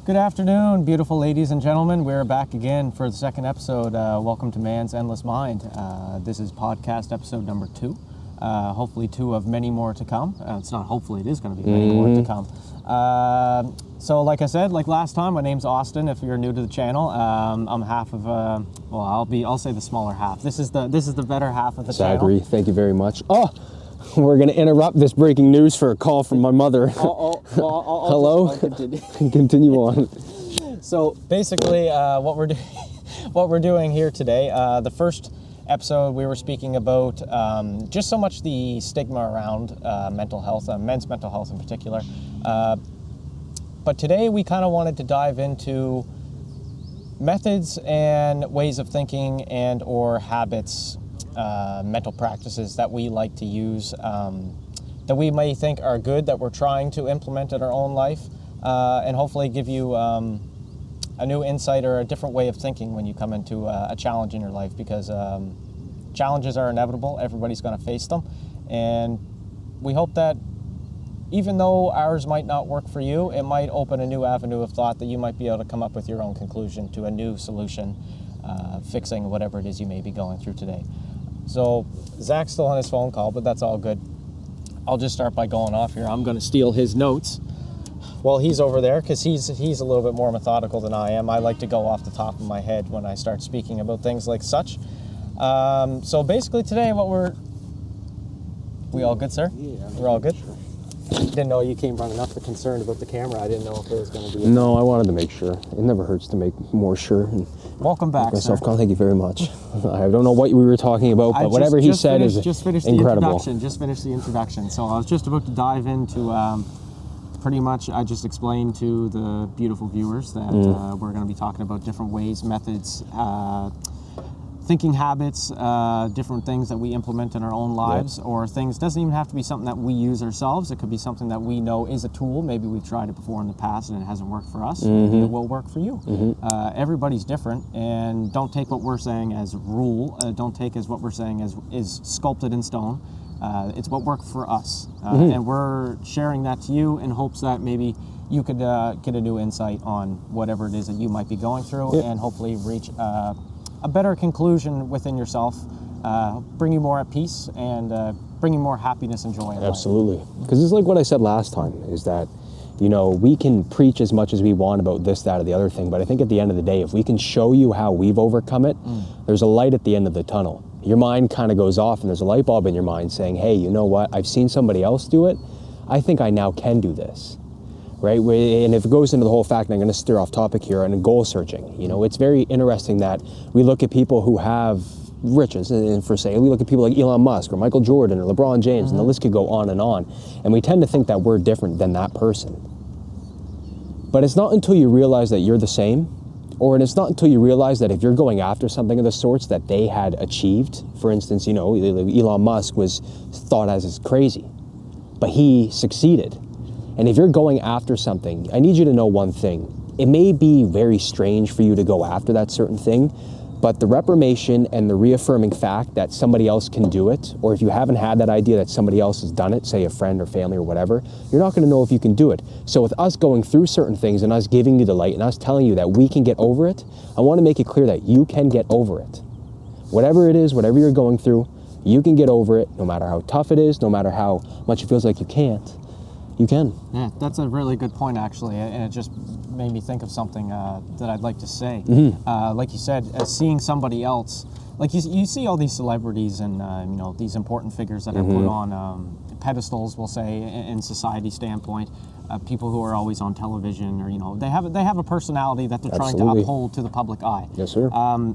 Good afternoon, beautiful ladies and gentlemen. We're back again for the second episode. Welcome to Man's Endless Mind. This is podcast episode number 2. Hopefully 2 of many more to come. It's not hopefully, it is going to be many more to come. So like I said, like last time, my name's Austin. If you're new to the channel, I'm half of, I'll say the smaller half. This is the better half of the channel. Zachary, thank you very much. We're going to interrupt this breaking news for a call from my mother. Hello? I'll continue. Continue on. So basically, what we're doing here today, the first episode we were speaking about just so much the stigma around mental health, men's mental health in particular. But today we kind of wanted to dive into methods and ways of thinking and or habits, mental practices that we like to use, that we may think are good, that we're trying to implement in our own life, and hopefully give you a new insight or a different way of thinking when you come into a challenge in your life, because challenges are inevitable. Everybody's going to face them, and we hope that even though ours might not work for you, it might open a new avenue of thought that you might be able to come up with your own conclusion to a new solution, fixing whatever it is you may be going through today. So Zach's still on his phone call, but that's all good. I'll just start by going off here. I'm going to steal his notes while he's over there, because he's a little bit more methodical than I am. I like to go off the top of my head when I start speaking about things like such. So basically today we all good, sir? Yeah. We're all good? Sure. Didn't know you came running up for concern about the camera. I didn't know if it was going to be... No, I wanted to make sure. It never hurts to make more sure. And welcome back, sir. Thank you very much. I don't know what we were talking about, but whatever he said is incredible. Just finished the introduction. So I was just about to dive into... pretty much, I just explained to the beautiful viewers that we're going to be talking about different ways, methods, thinking habits, different things that we implement in our own lives, or things. Doesn't even have to be something that we use ourselves. It could be something that we know is a tool. Maybe we've tried it before in the past and it hasn't worked for us. Maybe it will work for you. Everybody's different, and don't take what we're saying as rule. Don't take as what we're saying as is sculpted in stone. It's what worked for us, and we're sharing that to you in hopes that maybe you could get a new insight on whatever it is that you might be going through, and hopefully reach a better conclusion within yourself, bring you more at peace, and bring you more happiness and joy in life. Absolutely. Because it's like what I said last time, is that, you know, we can preach as much as we want about this, that, or the other thing, but I think at the end of the day, if we can show you how we've overcome it, there's a light at the end of the tunnel. Your mind kind of goes off and there's a light bulb in your mind saying, hey, you know what? I've seen somebody else do it. I think I now can do this, right? And if it goes into the whole fact, and I'm going to steer off topic here, and goal searching, you know, it's very interesting that we look at people who have riches, and for say, we look at people like Elon Musk or Michael Jordan or LeBron James, and the list could go on, and we tend to think that we're different than that person. But it's not until you realize that you're the same, or it's not until you realize that if you're going after something of the sorts that they had achieved. For instance, you know, Elon Musk was thought as crazy, but he succeeded. And if you're going after something, I need you to know one thing. It may be very strange for you to go after that certain thing, but the reformation and the reaffirming fact that somebody else can do it, or if you haven't had that idea that somebody else has done it, say a friend or family or whatever, you're not going to know if you can do it. So with us going through certain things and us giving you the light and us telling you that we can get over it, I want to make it clear that you can get over it. Whatever it is, whatever you're going through, you can get over it, no matter how tough it is, no matter how much it feels like you can't. You can. Yeah, that's a really good point, actually, and it just made me think of something that I'd like to say. Like you said, seeing somebody else, like you see all these celebrities and you know, these important figures that are put on pedestals, we'll say, in society standpoint. People who are always on television, or you know, they have a personality that they're trying to uphold to the public eye. Yes, sir. A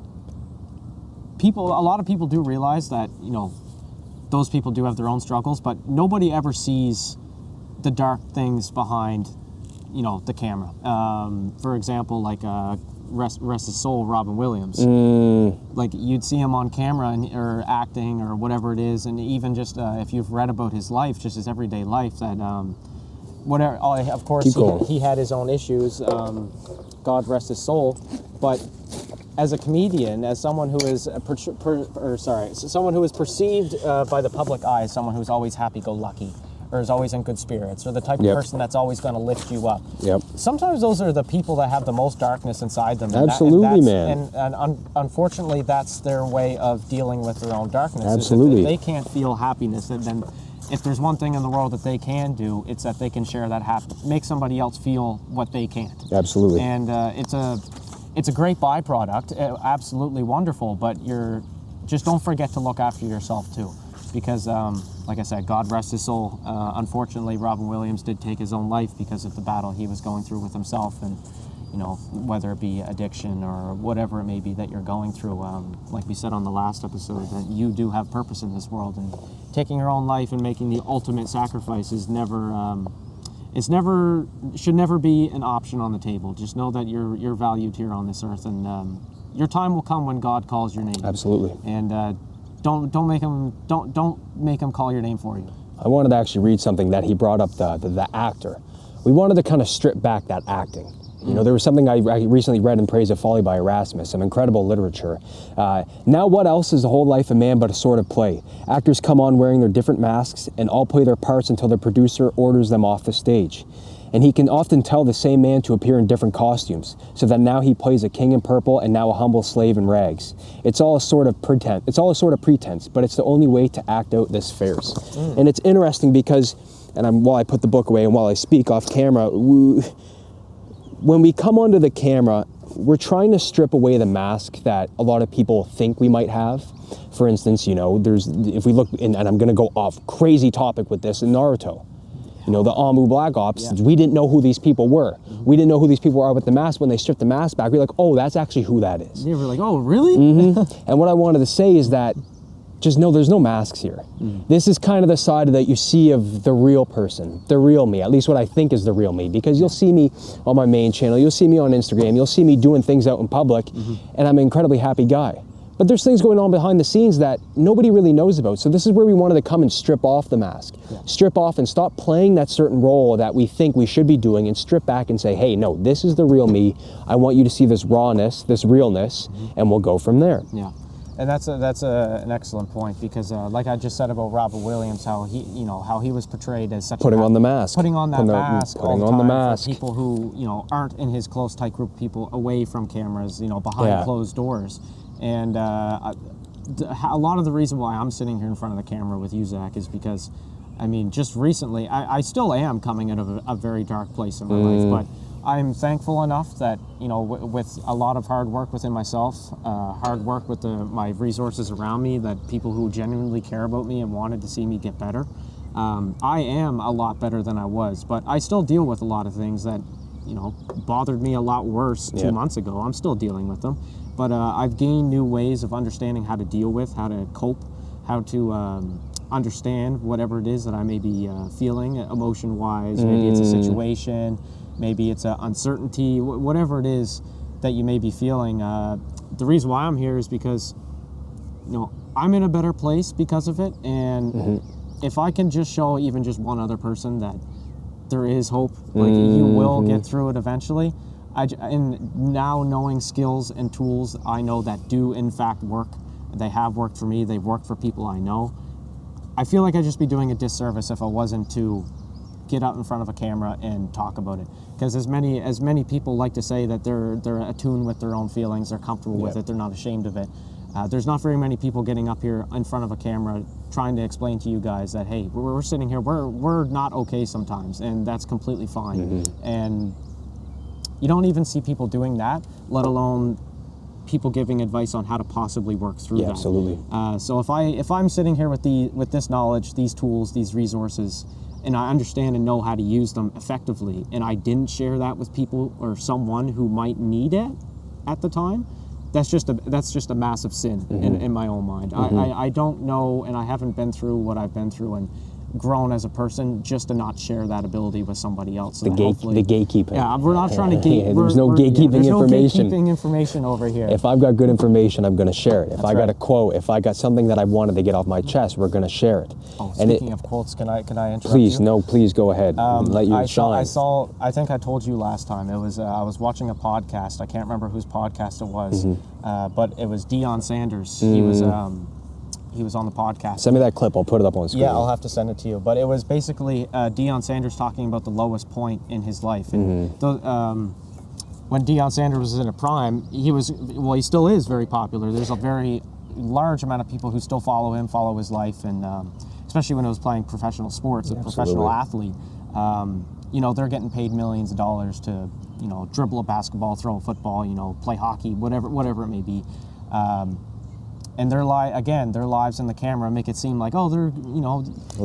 lot of people do realize that, you know, those people do have their own struggles, but nobody ever sees the dark things behind, you know, the camera. For example, like rest his soul, Robin Williams. Like you'd see him on camera or acting or whatever it is, and even just if you've read about his life, just his everyday life, that whatever. Of course, he had his own issues. God rest his soul, but as a comedian, as someone who is someone who is perceived by the public eye as someone who's always happy-go-lucky, or is always in good spirits, or the type Yep. of person that's always going to lift you up. Yep. Sometimes those are the people that have the most darkness inside them. Absolutely, man. And unfortunately, that's their way of dealing with their own darkness. Absolutely. If they can't feel happiness, then if there's one thing in the world that they can do, it's that they can share that make somebody else feel what they can't. Absolutely. And it's a great byproduct, absolutely wonderful. But just don't forget to look after yourself too, because like I said, God rest his soul. Unfortunately, Robin Williams did take his own life because of the battle he was going through with himself, and whether it be addiction or whatever it may be that you're going through. Like we said on the last episode, that you do have purpose in this world, and taking your own life and making the ultimate sacrifice is should never be an option on the table. Just know that you're valued here on this earth, and your time will come when God calls your name. Absolutely. And don't make him call your name for you. I wanted to actually read something that he brought up, the actor. We wanted to kind of strip back that acting. There was something I recently read in Praise of Folly by Erasmus, some incredible literature. Now what else is the whole life of man but a sort of play? Actors come on wearing their different masks and all play their parts until the producer orders them off the stage. And he can often tell the same man to appear in different costumes, so that now he plays a king in purple and now a humble slave in rags. It's all a sort of pretense, but it's the only way to act out this farce. And it's interesting because, while I put the book away and while I speak off camera, when we come onto the camera, we're trying to strip away the mask that a lot of people think we might have. For instance, if we look, and I'm going to go off crazy topic with this, in Naruto. The Amu Black Ops, we didn't know who these people were. We didn't know who these people are with the mask. When they stripped the mask back, we were like, oh, that's actually who that is. You were like, oh, really? And what I wanted to say is that just know there's no masks here. This is kind of the side that you see of the real person, the real me, at least what I think is the real me, because you'll see me on my main channel, you'll see me on Instagram, you'll see me doing things out in public, and I'm an incredibly happy guy. But there's things going on behind the scenes that nobody really knows about. So this is where we wanted to come and strip off the mask. Strip off and stop playing that certain role that we think we should be doing, and strip back and say, hey, no, this is the real me. I want you to see this rawness, this realness, and we'll go from there. Yeah. And that's an excellent point, because like I just said about Robin Williams, how he was portrayed as such putting on the mask, putting on that mask, putting on the mask. For people who aren't in his close tight group of people, away from cameras, behind closed doors. And a lot of the reason why I'm sitting here in front of the camera with you, Zach, is because, just recently, I still am coming out of a very dark place in my life, but I'm thankful enough that, with a lot of hard work within myself, hard work with my resources around me, that people who genuinely care about me and wanted to see me get better, I am a lot better than I was. But I still deal with a lot of things that, bothered me a lot worse 2 months ago. I'm still dealing with them. But I've gained new ways of understanding how to deal with, how to cope, how to understand whatever it is that I may be feeling emotion-wise. Maybe it's a situation, maybe it's an uncertainty, whatever it is that you may be feeling. The reason why I'm here is because, I'm in a better place because of it. And if I can just show even just one other person that there is hope, like you will get through it eventually. And now knowing skills and tools I know that do in fact work, they have worked for me, they've worked for people I know, I feel like I'd just be doing a disservice if I wasn't to get out in front of a camera and talk about it. Because as many people like to say that they're attuned with their own feelings, they're comfortable with it, they're not ashamed of it. There's not very many people getting up here in front of a camera trying to explain to you guys that, hey, we're sitting here, we're not okay sometimes, and that's completely fine. And you don't even see people doing that, let alone people giving advice on how to possibly work through that. Absolutely. So if I'm sitting here with this knowledge, these tools, these resources, and I understand and know how to use them effectively, and I didn't share that with people or someone who might need it at the time, that's just a massive sin in my own mind. I don't know, and I haven't been through what I've been through and grown as a person just to not share that ability with somebody else. The gatekeeping. Yeah, we're not trying to gate. There's no gatekeeping information. No gatekeeping information over here. If I've got good information, I'm going to share it. If I got a quote, if I got something that I wanted to get off my chest, we're going to share it. Oh, speaking of quotes, can I interrupt please, you? no, please go ahead. Let you shine. I think I told you last time. It was I was watching a podcast. I can't remember whose podcast it was, but it was Deion Sanders. He he was on the podcast. Send me that clip. I'll put it up on screen. Yeah, I'll have to send it to you. But it was basically Deion Sanders talking about the lowest point in his life. And when Deion Sanders was in a prime, he still is very popular. There's a very large amount of people who still follow him, follow his life, and especially when he was playing professional sports, a professional athlete. They're getting paid millions of dollars to, dribble a basketball, throw a football, play hockey, whatever it may be. And their lives in the camera make it seem like, oh, they're,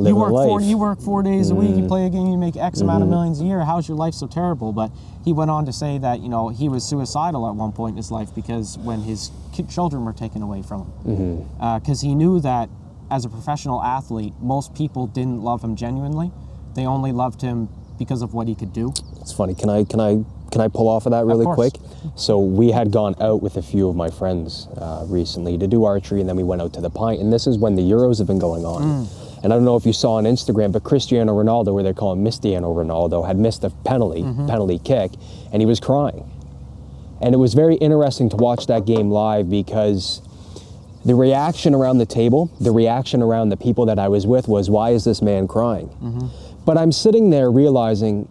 you work 4 days a week, you play a game, you make X amount of millions a year. How's your life so terrible? But he went on to say that, he was suicidal at one point in his life because when his children were taken away from him. Because he knew that as a professional athlete, most people didn't love him genuinely. They only loved him because of what he could do. It's funny. Can I pull off of that really quick? So we had gone out with a few of my friends recently to do archery, and then we went out to the Pint, and this is when the Euros have been going on. And I don't know if you saw on Instagram, but Cristiano Ronaldo, where they call him Mistiano Ronaldo, had missed a penalty kick, and he was crying. And it was very interesting to watch that game live because the reaction around the table, the reaction around the people that I was with was, why is this man crying? But I'm sitting there realizing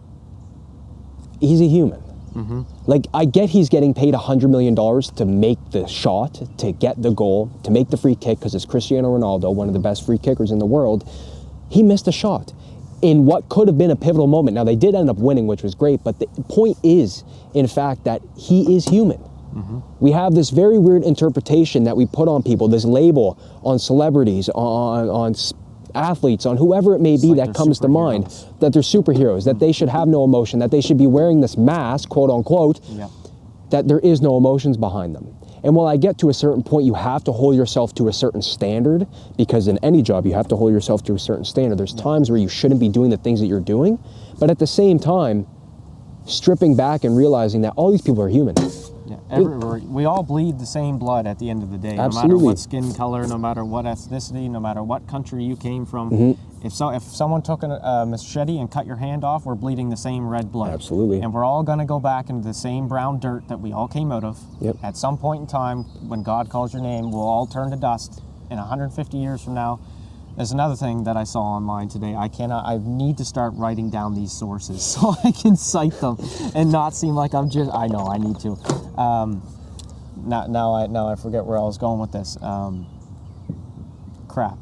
he's a human. Like, I get he's getting paid $100 million to make the shot, to get the goal, to make the free kick, because it's Cristiano Ronaldo, one of the best free kickers in the world. He missed a shot in what could have been a pivotal moment. Now, they did end up winning, which was great, but the point is, in fact, that he is human. We have this very weird interpretation that we put on people, this label on celebrities, on athletes, on whoever it may be that comes to mind, that they're superheroes, that they should have no emotion, that they should be wearing this mask, quote unquote, that there is no emotions behind them. And while I get to a certain point, you have to hold yourself to a certain standard, because in any job, you have to hold yourself to a certain standard. There's times where you shouldn't be doing the things that you're doing, but at the same time, stripping back and realizing that all these people are human. We all bleed the same blood at the end of the day. Absolutely. No matter what skin color, no matter what ethnicity, no matter what country you came from. If someone took a machete and cut your hand off, we're bleeding the same red blood. Absolutely. And we're all going to go back into the same brown dirt that we all came out of. At some point in time, when God calls your name, we'll all turn to dust. In 150 years from now, there's another thing that I saw online today. I need to start writing down these sources so I can cite them and not seem like I know I need to. Now I forget where I was going with this. Crap.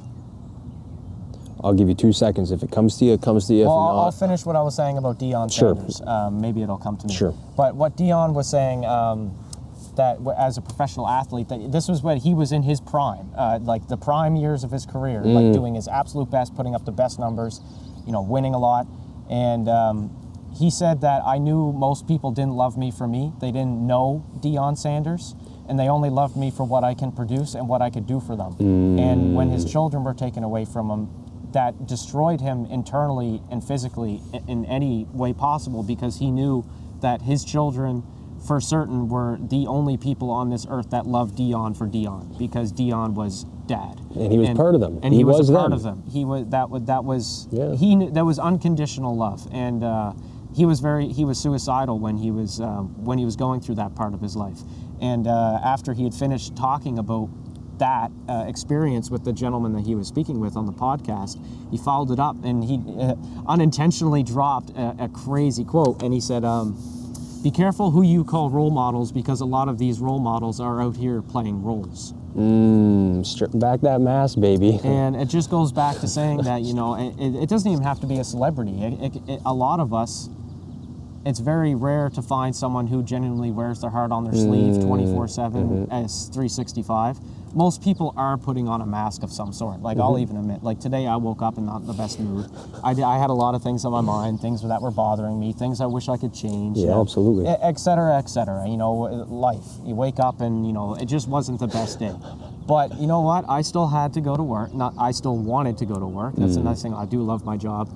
I'll give you 2 seconds. If it comes to you, it comes to you. Well, if not, I'll finish what I was saying about Deion Sanders. Maybe it'll come to me. But what Deion was saying, that as a professional athlete, that this was when he was in his prime, like the prime years of his career, like doing his absolute best, putting up the best numbers, winning a lot. And he said that I knew most people didn't love me for me. They didn't know Deion Sanders, and they only loved me for what I can produce and what I could do for them. And when his children were taken away from him, that destroyed him internally and physically in any way possible, because he knew that his children, for certain, were the only people on this earth that loved Deion for Deion, because Deion was dad, and he was part of them, and he was a part of them. He was that was unconditional love, and he was suicidal when he was going through that part of his life. And after he had finished talking about that experience with the gentleman that he was speaking with on the podcast, he followed it up, and he unintentionally dropped a crazy quote, and he said, be careful who you call role models, because a lot of these role models are out here playing roles. Stripping back that mask, baby. And it just goes back to saying that, it doesn't even have to be a celebrity. A lot of us, it's very rare to find someone who genuinely wears their heart on their sleeve 24/7 as 365. Most people are putting on a mask of some sort. Like, I'll even admit, like today I woke up in not the best mood. I had a lot of things on my mind, things that were bothering me, things I wish I could change. Absolutely. Et cetera, et cetera. Life. You wake up and, it just wasn't the best day. But you know what? I still had to go to work. I still wanted to go to work. That's another thing. I do love my job.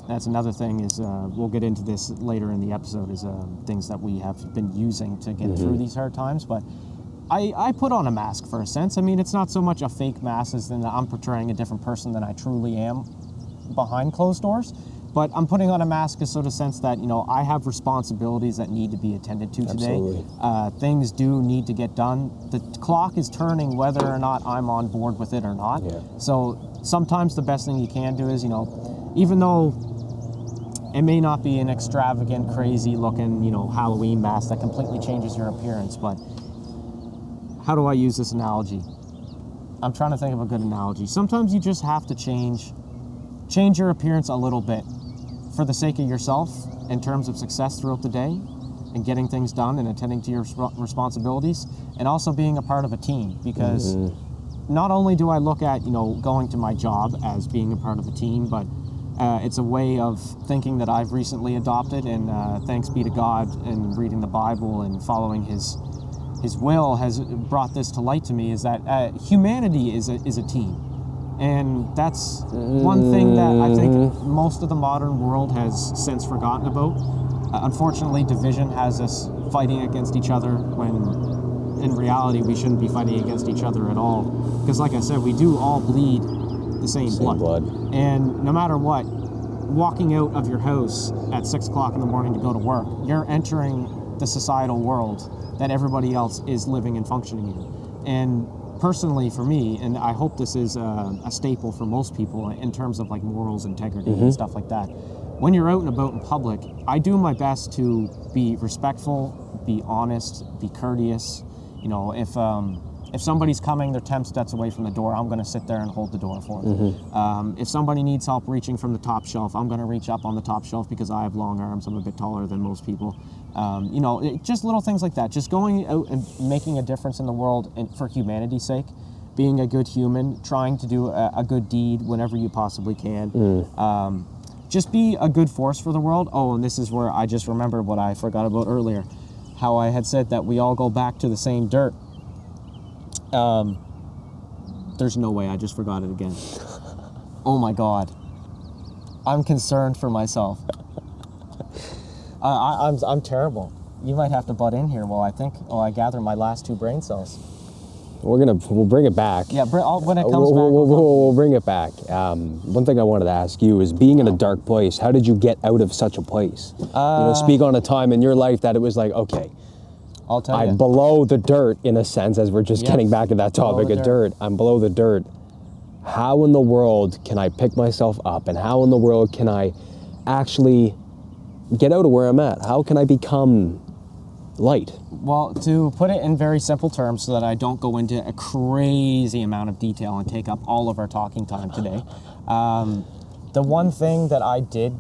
That's another thing is, we'll get into this later in the episode, is things that we have been using to get through these hard times. But I put on a mask for a sense. I mean, it's not so much a fake mask as in that I'm portraying a different person than I truly am behind closed doors. But I'm putting on a mask in sort of sense that, I have responsibilities that need to be attended to today. Absolutely. Things do need to get done. The clock is turning whether or not I'm on board with it or not. Yeah. So sometimes the best thing you can do is, even though it may not be an extravagant, crazy looking, Halloween mask that completely changes your appearance, but how do I use this analogy? I'm trying to think of a good analogy. Sometimes you just have to change your appearance a little bit for the sake of yourself in terms of success throughout the day and getting things done and attending to your responsibilities, and also being a part of a team, because not only do I look at, going to my job as being a part of a team, but it's a way of thinking that I've recently adopted, and thanks be to God, and reading the Bible and following His will has brought this to light to me, is that humanity is a team. And that's one thing that I think most of the modern world has since forgotten about. Unfortunately, division has us fighting against each other when in reality we shouldn't be fighting against each other at all. Because like I said, we do all bleed the same blood. And no matter what, walking out of your house at 6 o'clock in the morning to go to work, you're entering the societal world that everybody else is living and functioning in. And personally for me, and I hope this is a staple for most people in terms of like morals, integrity, and stuff like that, when you're out and about in public, I do my best to be respectful, be honest, be courteous. If somebody's coming, they're 10 steps away from the door, I'm going to sit there and hold the door for them. If somebody needs help reaching from the top shelf, I'm going to reach up on the top shelf because I have long arms. I'm a bit taller than most people. Just little things like that. Just going out and making a difference in the world and for humanity's sake, being a good human, trying to do a good deed whenever you possibly can. Just be a good force for the world. Oh, and this is where I just remembered what I forgot about earlier, how I had said that we all go back to the same dirt. There's no way, I just forgot it again. Oh my God. I'm concerned for myself. I'm terrible. You might have to butt in here while I gather my last 2 brain cells. We'll bring it back. Yeah, when it comes back. We'll bring it back. One thing I wanted to ask you is, being in a dark place, how did you get out of such a place? Speak on a time in your life that it was like, okay, I'll tell you. I'm below the dirt, in a sense, as we're just getting back to that topic of dirt. I'm below the dirt. How in the world can I pick myself up, and how in the world can I actually get out of where I'm at? How can I become light? Well, to put it in very simple terms so that I don't go into a crazy amount of detail and take up all of our talking time today, the one thing that I did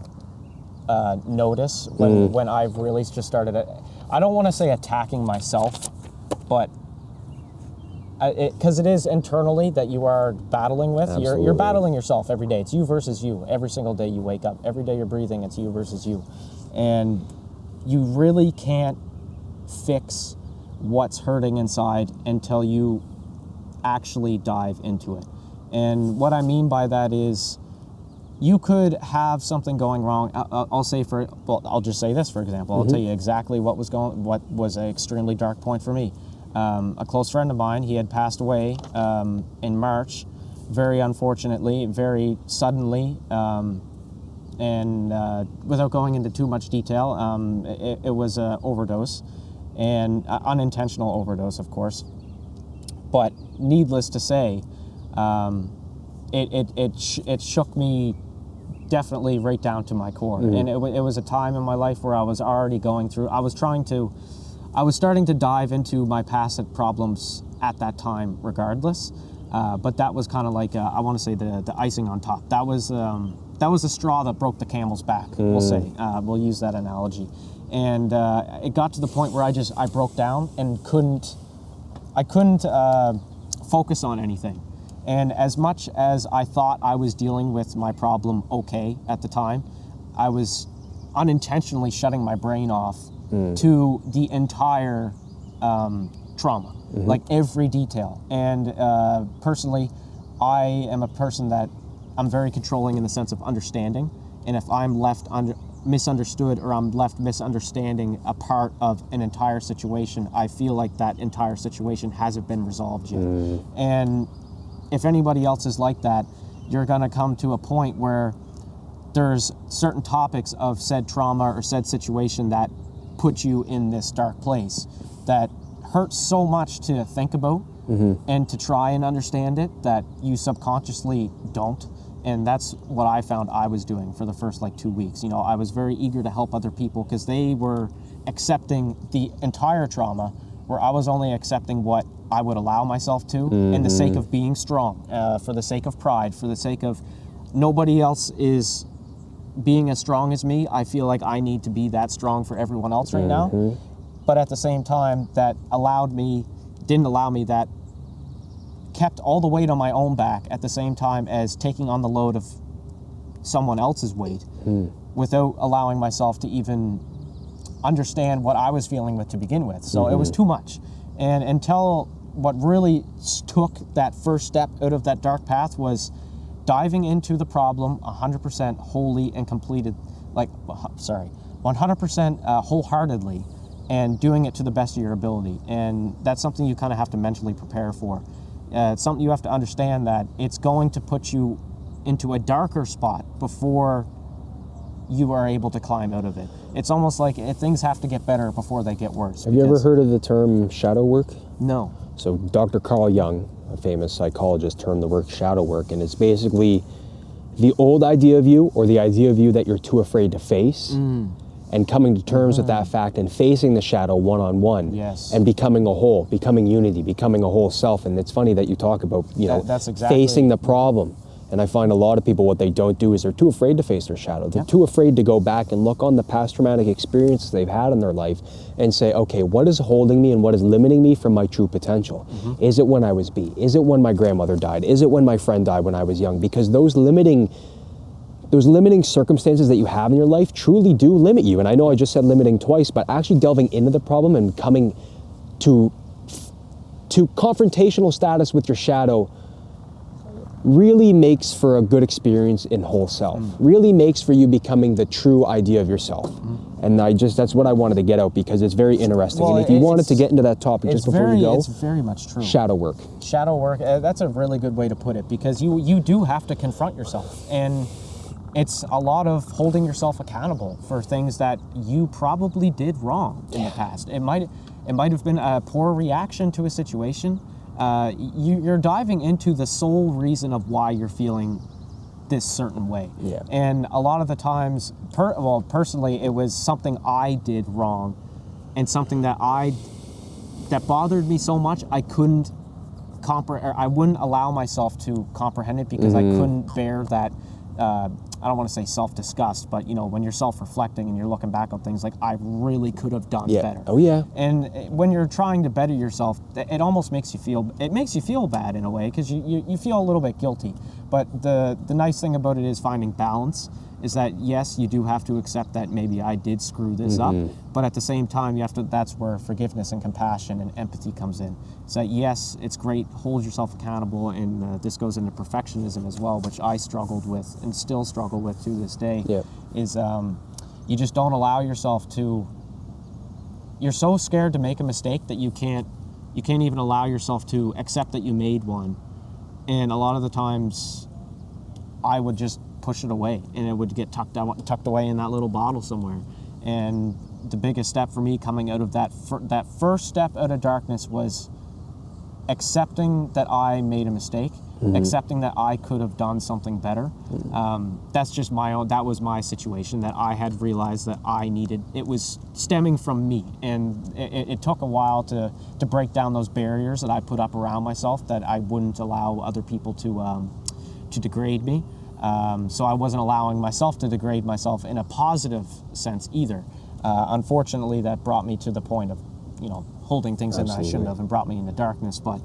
notice when I really just started it, I don't want to say attacking myself, but because it is internally that you are battling with. You're battling yourself every day. It's you versus you. Every single day you wake up. Every day you're breathing, it's you versus you. And you really can't fix what's hurting inside until you actually dive into it. And what I mean by that is, you could have something going wrong. I'll just say this, for example. I'll tell you exactly what was an extremely dark point for me. A close friend of mine, he had passed away in March, very unfortunately, very suddenly, and without going into too much detail, it was an overdose, and unintentional overdose, of course. But needless to say, it shook me definitely right down to my core. And it was a time in my life where I was already going through, I was starting to dive into my past problems at that time regardless, but that was kind of like, I want to say the icing on top. That was the straw that broke the camel's back, we'll say. We'll use that analogy. And it got to the point where I broke down and I couldn't focus on anything. And as much as I thought I was dealing with my problem okay at the time, I was unintentionally shutting my brain off to the entire trauma, like every detail. And personally, I am a person that I'm very controlling in the sense of understanding. And if I'm left misunderstood, or I'm left misunderstanding a part of an entire situation, I feel like that entire situation hasn't been resolved yet. And if anybody else is like that, you're going to come to a point where there's certain topics of said trauma or said situation that put you in this dark place that hurts so much to think about and to try and understand it that you subconsciously don't. And that's what I found I was doing for the first like 2 weeks. You know, I was very eager to help other people because they were accepting the entire trauma, where I was only accepting what I would allow myself to in the sake of being strong, for the sake of pride, for the sake of nobody else is being as strong as me. I feel like I need to be that strong for everyone else right now. But at the same time, that didn't allow me that kept all the weight on my own back at the same time as taking on the load of someone else's weight without allowing myself to even understand what I was feeling with to begin with. So it was too much. And until what really took that first step out of that dark path was diving into the problem 100% wholly and completed, 100% wholeheartedly, and doing it to the best of your ability. And that's something you kind of have to mentally prepare for. It's something you have to understand that it's going to put you into a darker spot before you are able to climb out of it. It's almost like things have to get better before they get worse. Have you ever heard of the term shadow work? No. So Dr. Carl Jung, a famous psychologist, termed the work shadow work, and it's basically the old idea of you or the idea of you that you're too afraid to face. And coming to terms with that fact and facing the shadow one-on-one. Yes. And becoming a whole, becoming unity, becoming a whole self. And it's funny that you talk about, that's exactly facing the problem. And I find a lot of people, what they don't do is they're too afraid to face their shadow. They're too afraid to go back and look on the past traumatic experiences they've had in their life and say, okay, what is holding me and what is limiting me from my true potential? Is it when I was beat? Is it when my grandmother died? Is it when my friend died when I was young? Because those limiting circumstances that you have in your life truly do limit you. And I know I just said limiting twice, but actually delving into the problem and coming to confrontational status with your shadow really makes for a good experience in whole self. Really makes for you becoming the true idea of yourself. And that's what I wanted to get out because it's very interesting. Well, and if you wanted to get into that topic just before you go, it's very much true. Shadow work. Shadow work, that's a really good way to put it because you do have to confront yourself. And it's a lot of holding yourself accountable for things that you probably did wrong in the past. It might have been a poor reaction to a situation. You're diving into the sole reason of why you're feeling this certain way. Yeah. And a lot of the times, personally, it was something I did wrong and something that bothered me so much I couldn't I wouldn't allow myself to comprehend it because I couldn't bear that. I don't want to say self-disgust, but when you're self-reflecting and you're looking back on things like I really could have done better. Oh yeah. And when you're trying to better yourself, it almost makes you feel bad in a way because you feel a little bit guilty. But the nice thing about it is finding balance is that yes, you do have to accept that maybe I did screw this up, but at the same time that's where forgiveness and compassion and empathy comes in. So yes, it's great, hold yourself accountable, and this goes into perfectionism as well, which I struggled with and still struggle with to this day. Is you just don't allow yourself to. You're so scared to make a mistake that you can't even allow yourself to accept that you made one, and a lot of the times I would just push it away and it would get tucked away in that little bottle somewhere. And the biggest step for me coming out of that first step out of darkness was accepting that I made a mistake, accepting that I could have done something better. That's just that was my situation that I had realized that I needed. It was stemming from me, and it took a while to break down those barriers that I put up around myself that I wouldn't allow other people to degrade me. So I wasn't allowing myself to degrade myself in a positive sense either. Unfortunately, that brought me to the point of, holding things in that I shouldn't have and brought me into darkness. But,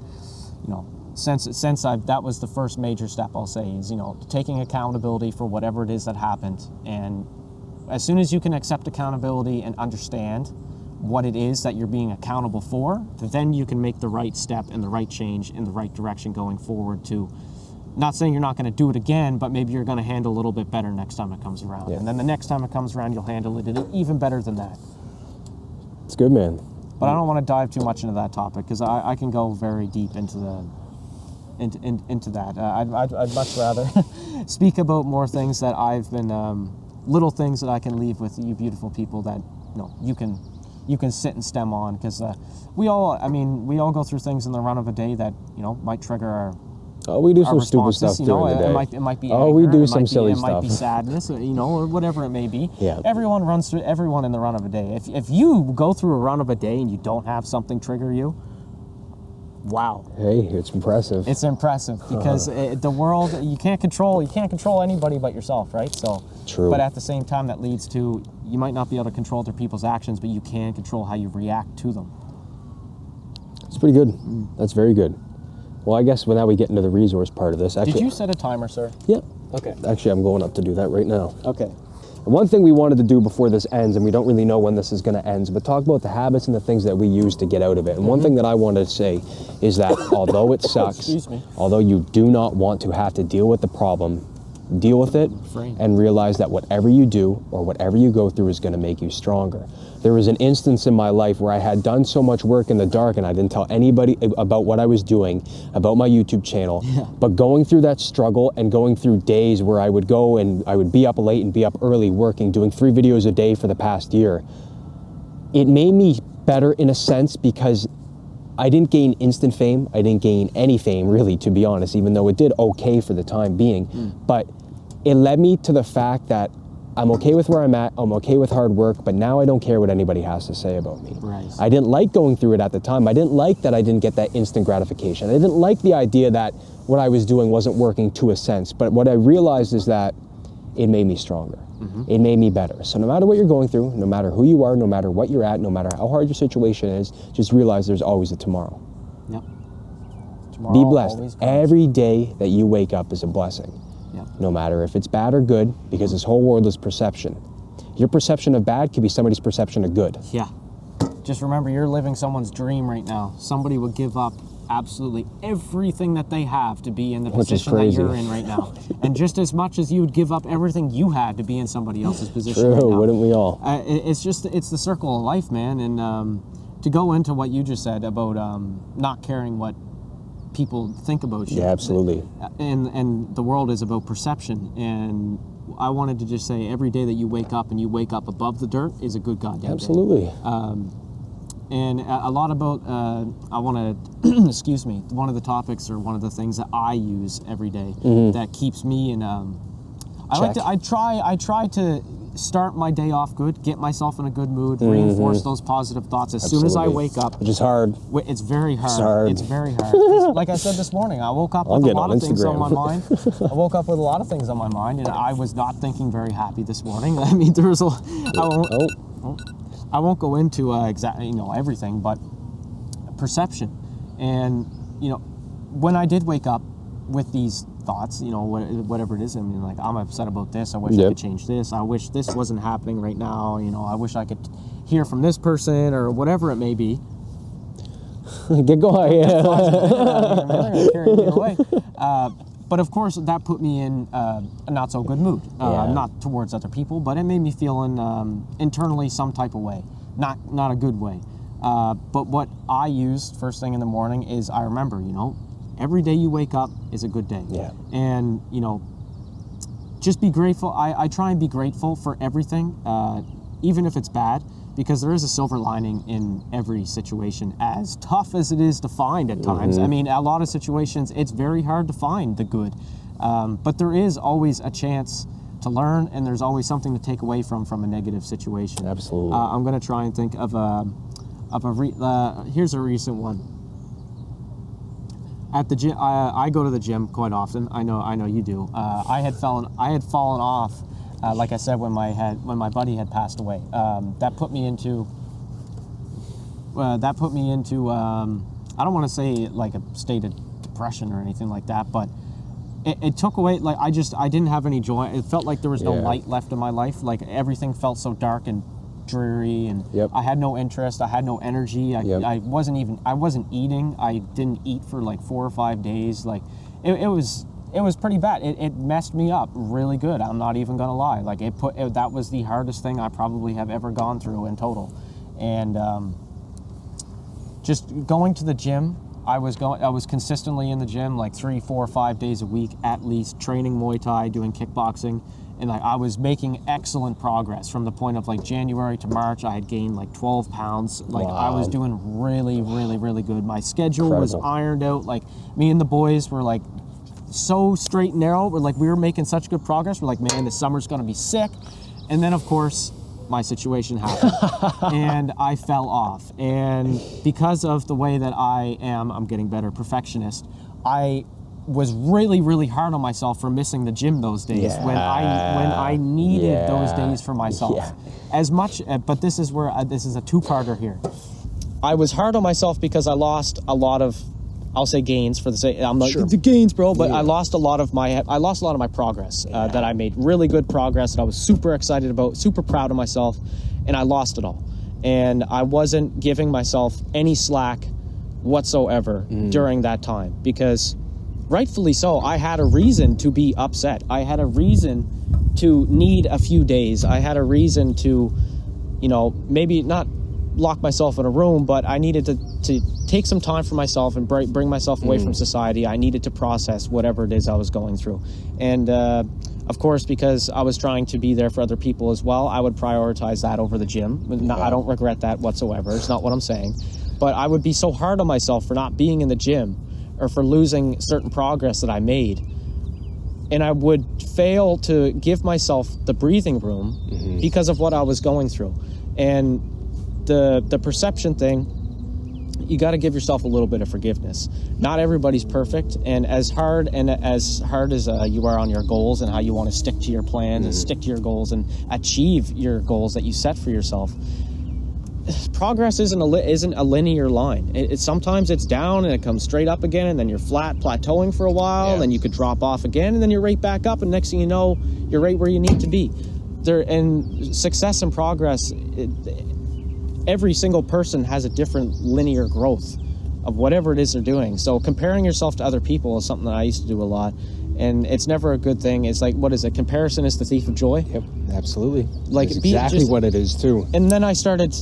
since that was the first major step, I'll say, is, taking accountability for whatever it is that happened. And as soon as you can accept accountability and understand what it is that you're being accountable for, then you can make the right step and the right change in the right direction going forward to. Not saying you're not going to do it again, but maybe you're going to handle a little bit better next time it comes around. Yeah. And then the next time it comes around, you'll handle it even better than that. It's good, man. But I don't want to dive too much into that topic because I can go very deep into that. I'd much rather speak about more things that I've been, little things that I can leave with you beautiful people that, you can sit and stem on, because we all go through things in the run of a day that, might trigger our we do some stupid responses, stuff during the day. It might be we anger, do some silly It stuff. might be sadness, or whatever it may be. Yeah. Everyone runs through, everyone in the run of a day. If you go through a run of a day and you don't have something trigger you, wow. Hey, it's impressive. It's impressive, because the world, you can't control anybody but yourself, right? So True. But at the same time, that leads to, you might not be able to control other people's actions, but you can control how you react to them. It's pretty good. That's very good. Well, I guess now we get into the resource part of this. Actually, Did you set a timer, sir? Yeah. Okay. Actually, I'm going up to do that right now. Okay. And one thing we wanted to do before this ends, and we don't really know when this is going to end, but talk about the habits and the things that we use to get out of it. And one thing that I wanted to say is that although it sucks, Excuse me. although you do not want to have to deal with the problem, deal with it and realize that whatever you do or whatever you go through is going to make you stronger. There was an instance in my life where I had done so much work in the dark and I didn't tell anybody about what I was doing, about my YouTube channel. Yeah. But going through that struggle and going through days where I would go and I would be up late and be up early working, doing 3 videos a day for the past year, it made me better in a sense, because I didn't gain instant fame. I didn't gain any fame, really, to be honest, even though it did okay for the time being. But it led me to the fact that I'm okay with where I'm at, I'm okay with hard work, but now I don't care what anybody has to say about me. Right. I didn't like going through it at the time. I didn't like that I didn't get that instant gratification. I didn't like the idea that what I was doing wasn't working to a sense. But what I realized is that it made me stronger. It made me better. So no matter what you're going through, no matter who you are, no matter what you're at, no matter how hard your situation is, just realize there's always a tomorrow. Yep. Tomorrow Be blessed. always comes. Every day that you wake up is a blessing. Yep. No matter if it's bad or good, because this whole world is perception. Your perception of bad could be somebody's perception of good. Yeah. Just remember, you're living someone's dream right now. Somebody would give up absolutely everything that they have to be in the position that you're in right now. And just as much as you would give up everything you had to be in somebody else's position right now. True, wouldn't we all? It's the circle of life, man. And to go into what you just said about not caring what people think about you. Yeah, absolutely. And the world is about perception. And I wanted to just say, every day that you wake up and you wake up above the dirt is a good goddamn Absolutely. day. And a lot about, I want to, excuse me, one of the topics or one of the things that I use every day that keeps me in, I try to start my day off good, get myself in a good mood, reinforce those positive thoughts as soon as I wake up. Which is hard. It's very hard. It's hard. It's very hard. 'Cause like I said this morning, I woke up with a lot of things on my mind. I woke up with a lot of things on my mind, and I was not thinking very happy this morning. I mean, there was I won't go into exactly everything, but perception, and when I did wake up with these thoughts, whatever it is, I mean, like, I'm upset about this. I wish I could change this. I wish this wasn't happening right now. I wish I could hear from this person or whatever it may be. Get going. Yeah. Carry me away. But of course, that put me in a not so good mood. Not towards other people, but it made me feel internally some type of way, not a good way. But what I use first thing in the morning is, I remember, every day you wake up is a good day. Yeah. And just be grateful. I try and be grateful for everything, even if it's bad, because there is a silver lining in every situation, as tough as it is to find at times. I mean, a lot of situations, it's very hard to find the good. But there is always a chance to learn, and there's always something to take away from a negative situation. Absolutely. I'm going to try and think of here's a recent one. At the gym, I go to the gym quite often. I know you do. I had fallen off. Like I said, when my buddy had passed away, that put me into I don't want to say like a state of depression or anything like that, but it took away, like, I didn't have any joy. It felt like there was no light left in my life. Like, everything felt so dark and dreary, and I had no interest. I had no energy. I wasn't eating. I didn't eat for like 4 or 5 days. Like, it was pretty bad. It messed me up really good. I'm not even gonna lie. Like, that was the hardest thing I probably have ever gone through in total. And just going to the gym, I was consistently in the gym like 3, 4, 5 days a week at least, training Muay Thai, doing kickboxing, and like I was making excellent progress from the point of like January to March. I had gained like 12 pounds. Like I was doing really, really, really good. My schedule was ironed out. Like me and the boys were like so straight and narrow. We were making such good progress. We're like, man, this summer's gonna be sick. And then of course, my situation happened and I fell off. And because of the way that I'm getting better, perfectionist, I was really, really hard on myself for missing the gym those days when I needed those days for myself. As much, but this is where, this is a two-parter here. I was hard on myself because I lost a lot of, I'll say gains for the sake, I'm like, the gains, bro, but I lost a lot of my progress that I made. Really good progress that I was super excited about, super proud of myself, and I lost it all. And I wasn't giving myself any slack whatsoever during that time because rightfully so, I had a reason to be upset. I had a reason to need a few days. I had a reason to, maybe not lock myself in a room, but I needed to take some time for myself and bring myself away from society. I needed to process whatever it is I was going through. And of course, because I was trying to be there for other people as well, I would prioritize that over the gym. I don't regret that whatsoever. It's not what I'm saying. But I would be so hard on myself for not being in the gym or for losing certain progress that I made. And I would fail to give myself the breathing room because of what I was going through. And the perception thing, you got to give yourself a little bit of forgiveness. Not everybody's perfect, and as hard as you are on your goals and how you want to stick to your plans and stick to your goals and achieve your goals that you set for yourself, progress isn't a linear line. Sometimes it's down and it comes straight up again, and then you're plateauing for a while, and then you could drop off again, and then you're right back up, and next thing you know, you're right where you need to be. And success and progress, every single person has a different linear growth of whatever it is they're doing. So comparing yourself to other people is something that I used to do a lot, and it's never a good thing. It's like, what is it? Comparison is the thief of joy. Yep, absolutely. Like that's exactly what it is too. And then I started,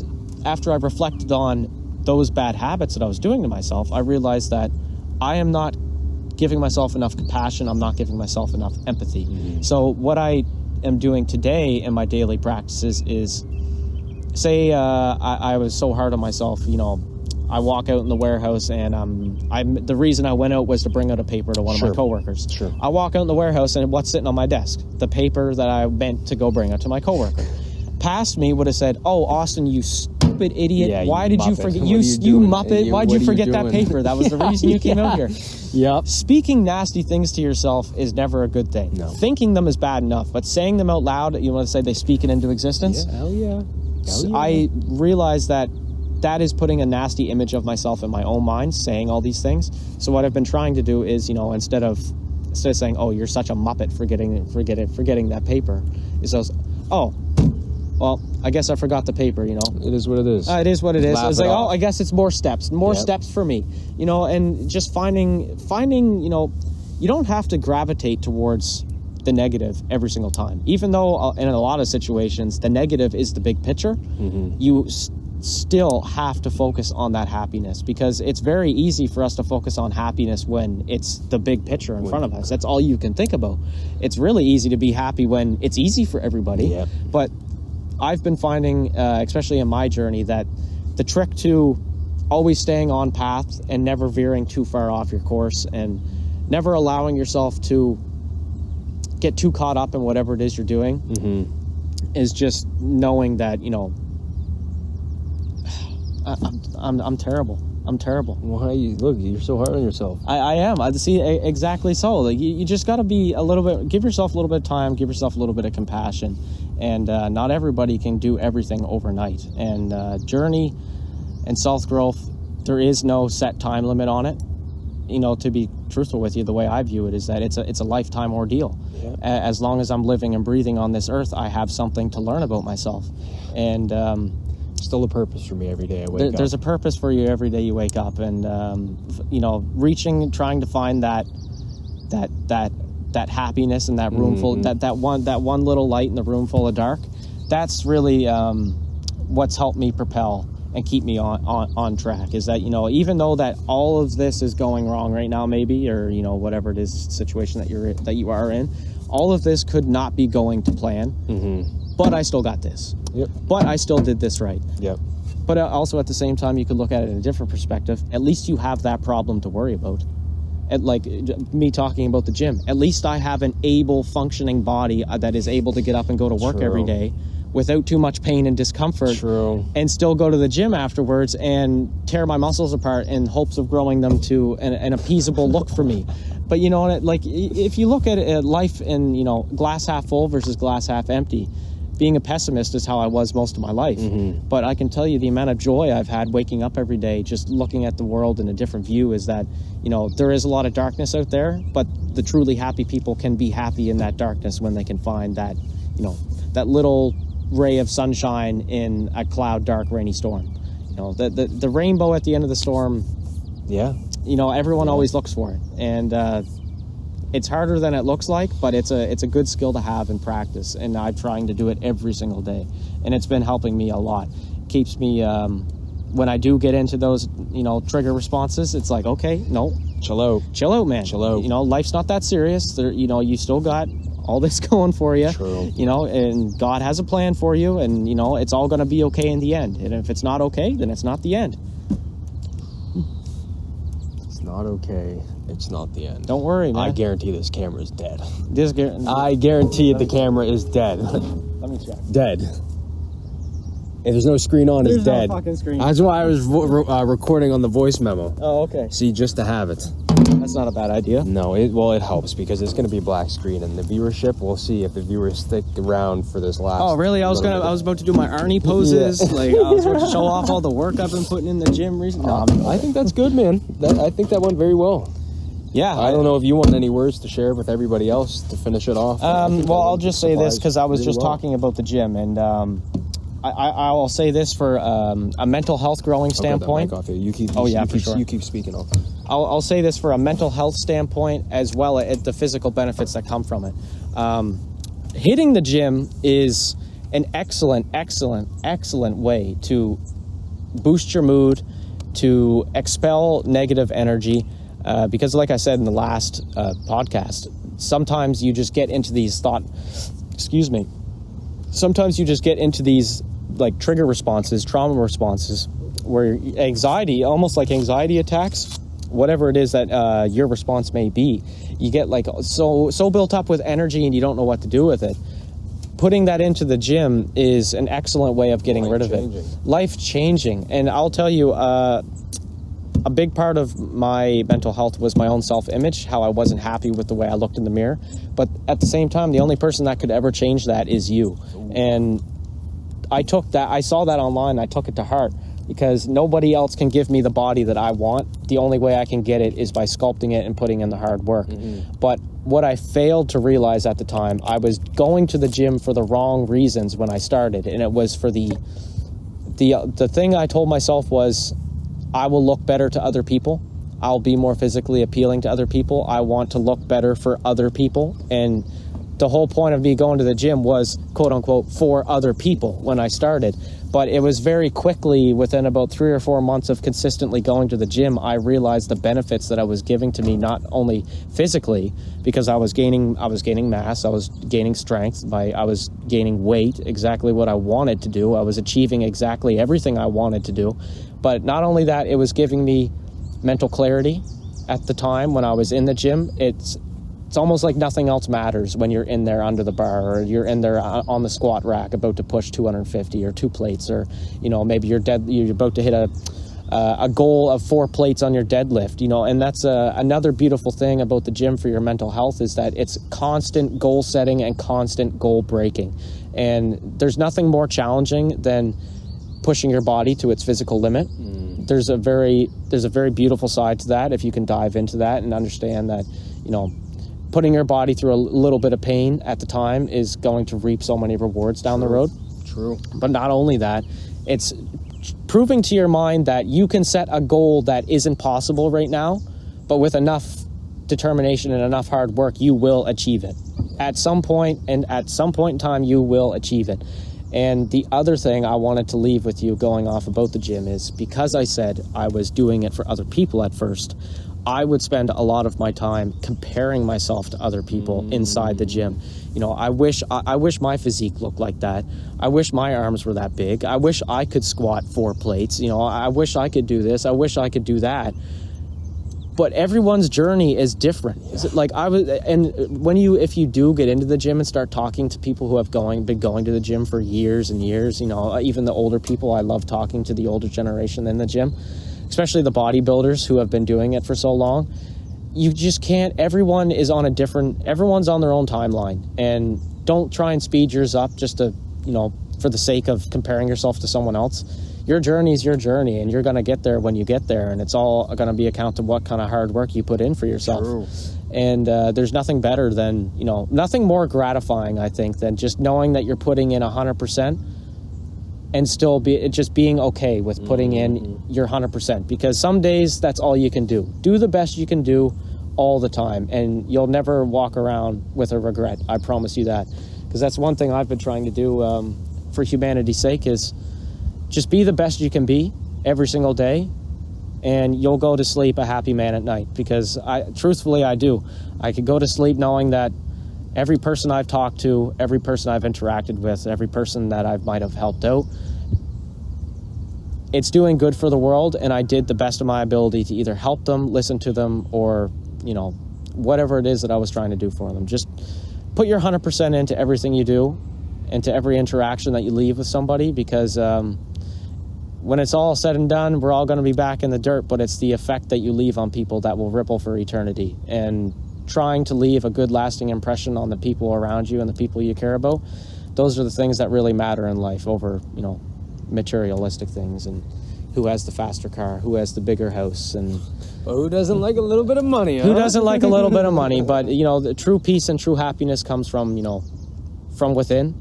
after I reflected on those bad habits that I was doing to myself, I realized that I am not giving myself enough compassion. I'm not giving myself enough empathy. So what I am doing today in my daily practices is, say I was so hard on myself, I walk out in the warehouse and the reason I went out was to bring out a paper to one of my coworkers. I walk out in the warehouse and what's sitting on my desk? The paper that I meant to go bring out to my coworker. Past me would have said, "Oh, Austin, you stupid idiot! Why did you forget? You muppet! Why'd you forget that paper? That was the reason you came out here." Yep. Speaking nasty things to yourself is never a good thing. No. Thinking them is bad enough, but saying them out loud, you want to say they speak it into existence? Yeah, hell yeah. I realized that is putting a nasty image of myself in my own mind, saying all these things. So what I've been trying to do is, instead of saying, "Oh, you're such a muppet forgetting that paper," is those, "Oh, well, I guess I forgot the paper." It is what it is. It is what it is. It's like, oh, I guess it's more steps for me, and just finding, you don't have to gravitate towards the negative every single time. Even though in a lot of situations, the negative is the big picture, you still have to focus on that happiness, because it's very easy for us to focus on happiness when it's the big picture in front of us. That's all you can think about. It's really easy to be happy when it's easy for everybody, but I've been finding, especially in my journey, that the trick to always staying on path and never veering too far off your course and never allowing yourself to get too caught up in whatever it is you're doing is just knowing that, I'm terrible. I'm terrible. Why you're so hard on yourself. I am. I see, exactly so. Like you just got to be give yourself a little bit of time, give yourself a little bit of compassion. And not everybody can do everything overnight. And journey and self-growth, there is no set time limit on it. To be truthful with you, the way I view it is that it's a lifetime ordeal. Yeah. As long as I'm living and breathing on this earth, I have something to learn about myself. And still a purpose for me every day I wake up. There's a purpose for you every day you wake up. And, trying to find that happiness in that room full, that one little light in the room full of dark, that's really what's helped me propel and keep me on track. Is that, you know, even though that all of this is going wrong right now, maybe, or, you know, whatever it is, situation that you are in, all of this could not be going to plan. But I still got this. But I still did this right. But also at the same time, you could look at it in a different perspective. At least you have that problem to worry about. Like me talking about the gym, at least I have an able functioning body that is able to get up and go to work every day without too much pain and discomfort, and still go to the gym afterwards and tear my muscles apart in hopes of growing them to an appeasable look for me. But, you know, like, if you look at life in, you know, glass half full versus glass half empty, being a pessimist is how I was most of my life. But I can tell you the amount of joy I've had waking up every day, just looking at the world in a different view, is that, you know, there is a lot of darkness out there, but the truly happy people can be happy in that darkness when they can find that, you know, that little ray of sunshine in a cloud, dark, rainy storm. You know, the rainbow at the end of the storm, you know, everyone always looks for it. And it's harder than it looks like, but it's a good skill to have and practice, and I'm trying to do it every single day, and it's been helping me a lot. It keeps me, when I do get into those, you know, trigger responses, it's like, okay, no, chill out, man. You know, life's not that serious. There, you know, you still got all this going for you. You know, and God has a plan for you, and, you know, it's all going to be okay in the end. And if it's not okay, then it's not the end. It's not okay. It's not the end. Don't worry, man. I guarantee this camera is dead. I guarantee the camera is dead. Let me check. Dead. If there's no screen on, it's dead. No fucking screen. That's why I was recording on the voice memo. Oh, okay. See, just to have it. That's not a bad idea. No, it helps because it's going to be black screen, and the viewership, we'll see if the viewers stick around for this last. Oh, really? I was about to do my Arnie poses. Like, I was about to show off all the work I've been putting in the gym recently. I think that's good, man. I think that went very well. Yeah. I don't know if you want any words to share with everybody else to finish it off. Well, I'll just say this because I was just talking about the gym, and I'll say this for a mental health growing standpoint. You keep speaking. I'll say this for a mental health standpoint as well as the physical benefits that come from it. Hitting the gym is an excellent way to boost your mood, to expel negative energy. Because like I said in the last podcast, sometimes you just get into these sometimes you just get into these like trigger responses, trauma responses, where anxiety, almost like anxiety attacks, whatever it is that your response may be, you get like so built up with energy and you don't know what to do with it. Putting that into the gym is an excellent way of getting rid of it. Life-changing. And I'll tell you, a big part of my mental health was my own self-image, how I wasn't happy with the way I looked in the mirror. But at the same time, the only person that could ever change that is you. And I saw that online, I took it to heart, because nobody else can give me the body that I want. The only way I can get it is by sculpting it and putting in the hard work. But what I failed to realize at the time, I was going to the gym for the wrong reasons when I started. And it was for the thing I told myself was, I will look better to other people. I'll be more physically appealing to other people. I want to look better for other people. And the whole point of me going to the gym was, quote unquote, for other people when I started. But it was very quickly, within about 3 or 4 months of consistently going to the gym, I realized the benefits that I was giving to me, not only physically, because I was gaining mass, I was gaining strength, I was gaining weight, exactly what I wanted to do. I was achieving exactly everything I wanted to do. But not only that, it was giving me mental clarity at the time when I was in the gym. It's almost like nothing else matters when you're in there under the bar, or you're in there on the squat rack about to push 250 or 2 plates, or, you know, maybe you're about to hit a goal of 4 plates on your deadlift, you know. And that's another beautiful thing about the gym for your mental health, is that it's constant goal setting and constant goal breaking. And there's nothing more challenging than pushing your body to its physical limit. There's a very beautiful side to that if you can dive into that and understand that, you know, putting your body through a little bit of pain at the time is going to reap so many rewards down the road. True. But not only that, it's proving to your mind that you can set a goal that isn't possible right now, but with enough determination and enough hard work, you will achieve it. At some point in time, you will achieve it. And the other thing I wanted to leave with you going off about the gym is, because I said I was doing it for other people at first, I would spend a lot of my time comparing myself to other people inside the gym. You know, I wish my physique looked like that. I wish my arms were that big. I wish I could squat 4 plates. You know, I wish I could do this. I wish I could do that. But everyone's journey is different. Like if you do get into the gym and start talking to people who have been going to the gym for years and years, you know, even the older people, I love talking to the older generation in the gym, especially the bodybuilders who have been doing it for so long. You just can't, everyone's on their own timeline, and don't try and speed yours up just to, you know, for the sake of comparing yourself to someone else. Your journey is your journey, and you're going to get there when you get there, and it's all going to be account to what kind of hard work you put in for yourself. True. And there's nothing better than, you know, nothing more gratifying, I think, than just knowing that you're putting in 100% and still being okay with putting in your 100%, because some days that's all you can do. Do the best you can do all the time, and you'll never walk around with a regret. I promise you that, because that's one thing I've been trying to do for humanity's sake, is just be the best you can be every single day, and you'll go to sleep a happy man at night. Because truthfully, I do. I could go to sleep knowing that every person I've talked to, every person I've interacted with, every person that I might have helped out, it's doing good for the world, and I did the best of my ability to either help them, listen to them, or, you know, whatever it is that I was trying to do for them. Just put your 100% into everything you do, and to every interaction that you leave with somebody, because when it's all said and done, we're all going to be back in the dirt, but it's the effect that you leave on people that will ripple for eternity. And trying to leave a good lasting impression on the people around you and the people you care about, those are the things that really matter in life over, you know, materialistic things, and who has the faster car, who has the bigger house, and but who doesn't like a little bit of money, huh? Who doesn't like a little bit of money? But, you know, the true peace and true happiness comes from, you know, from within.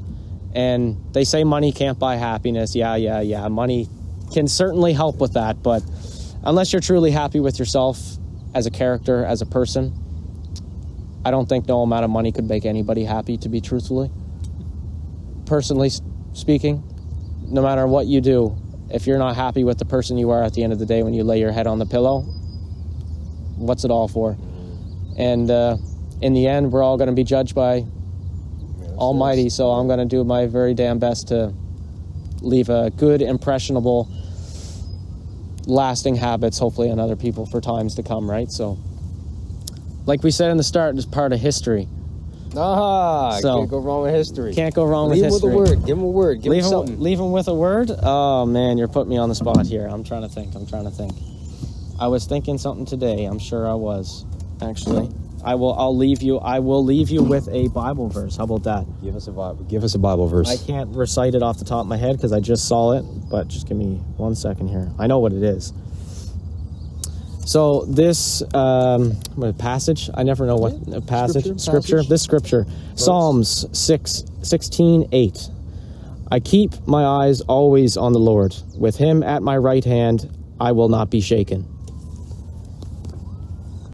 And they say money can't buy happiness. Yeah. Money can certainly help with that, but unless you're truly happy with yourself as a character, as a person, I don't think no amount of money could make anybody happy, to be truthfully. Personally speaking, no matter what you do, if you're not happy with the person you are at the end of the day when you lay your head on the pillow, what's it all for? And in the end, we're all going to be judged by Almighty, so I'm going to do my very damn best to leave a good, impressionable, lasting habits, hopefully, on other people for times to come, right? So, like we said in the start, it's part of history. So, can't go wrong with history. Can't go wrong with history. Leave him with a word. Give him a word. Give him something. Leave him with a word? Oh, man, you're putting me on the spot here. I'm trying to think. I was thinking something today. I'm sure I was, actually. I will leave you with a Bible verse. How about that? Give us a Bible verse. I can't recite it off the top of my head because I just saw it, but just give me 1 second here. I know what it is. So this passage, I never know what passage. Scripture. This scripture, verse. Psalms 16:8. I keep my eyes always on the Lord. With him at my right hand, I will not be shaken.